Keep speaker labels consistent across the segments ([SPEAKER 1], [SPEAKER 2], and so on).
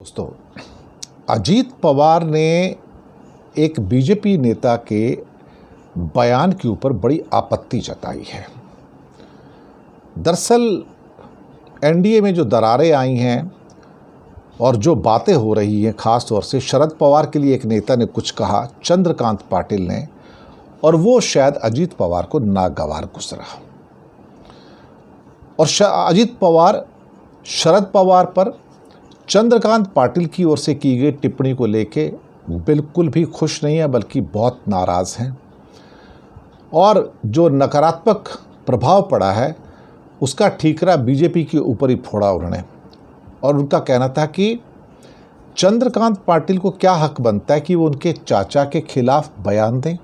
[SPEAKER 1] दोस्तों, अजीत पवार ने एक बीजेपी नेता के बयान के ऊपर बड़ी आपत्ति जताई है। दरअसल एनडीए में जो दरारें आई हैं और जो बातें हो रही हैं, ख़ास तौर से शरद पवार के लिए एक नेता ने कुछ कहा, चंद्रकांत पाटिल ने, और वो शायद अजीत पवार को नागवार गुजरा। और अजीत पवार शरद पवार पर चंद्रकांत पाटिल की ओर से की गई टिप्पणी को लेके बिल्कुल भी खुश नहीं है, बल्कि बहुत नाराज़ हैं। और जो नकारात्मक प्रभाव पड़ा है उसका ठीकरा बीजेपी के ऊपर ही फोड़ा उन्होंने। और उनका कहना था कि चंद्रकांत पाटिल को क्या हक बनता है कि वो उनके चाचा के खिलाफ बयान दें।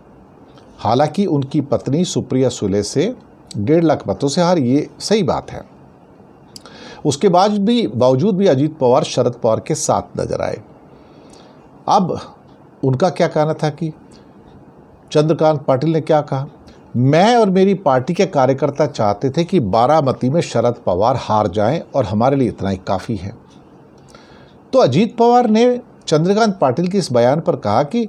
[SPEAKER 1] हालांकि उनकी पत्नी सुप्रिया सुले से 1.5 लाख मतों से हार, ये सही बात है। उसके बावजूद भी अजीत पवार शरद पवार के साथ नजर आए। अब उनका क्या कहना था कि चंद्रकांत पाटिल ने क्या कहा, मैं और मेरी पार्टी के कार्यकर्ता चाहते थे कि बारामती में शरद पवार हार जाएं और हमारे लिए इतना ही काफ़ी है। तो अजीत पवार ने चंद्रकांत पाटिल के इस बयान पर कहा कि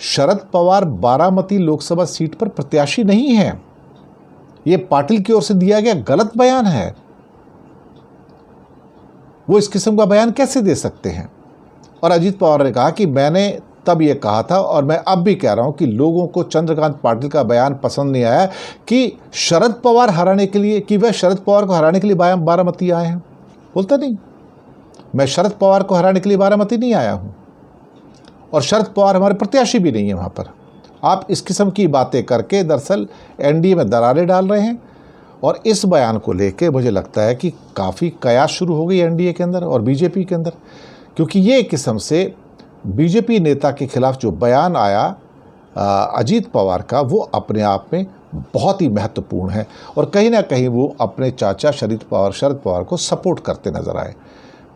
[SPEAKER 1] शरद पवार बारामती लोकसभा सीट पर प्रत्याशी नहीं है। ये पाटिल की ओर से दिया गया गलत बयान है। वो इस किस्म का बयान कैसे दे सकते हैं। और अजीत पवार ने कहा कि मैंने तब ये कहा था और मैं अब भी कह रहा हूं कि लोगों को चंद्रकांत पाटिल का बयान पसंद नहीं आया कि शरद पवार हराने के लिए, कि वह शरद पवार को हराने के लिए बारामती आए हैं। बोलता नहीं, मैं शरद पवार को हराने के लिए बारामती नहीं आया हूं और शरद पवार हमारे प्रत्याशी भी नहीं है वहां पर। आप इस किस्म की बातें करके दरअसल एनडीए में दरारें डाल रहे हैं। और इस बयान को लेके मुझे लगता है कि काफ़ी कयास शुरू हो गई एनडीए के अंदर और बीजेपी के अंदर, क्योंकि ये एक किस्म से बीजेपी नेता के खिलाफ जो बयान आया अजीत पवार का, वो अपने आप में बहुत ही महत्वपूर्ण है। और कहीं ना कहीं वो अपने चाचा शरद पवार को सपोर्ट करते नज़र आए।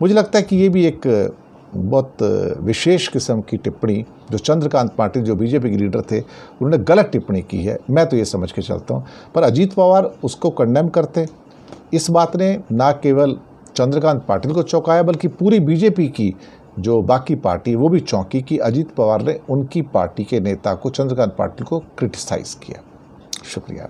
[SPEAKER 1] मुझे लगता है कि ये भी एक बहुत विशेष किस्म की टिप्पणी जो चंद्रकांत पाटिल, जो बीजेपी के लीडर थे, उन्होंने गलत टिप्पणी की है। मैं तो ये समझ के चलता हूँ। पर अजीत पवार उसको कंडेम करते। इस बात ने ना केवल चंद्रकांत पाटिल को चौंकाया, बल्कि पूरी बीजेपी की जो बाकी पार्टी, वो भी चौंकी कि अजीत पवार ने उनकी पार्टी के नेता को, चंद्रकांत पाटिल को क्रिटिसाइज़ किया। शुक्रिया।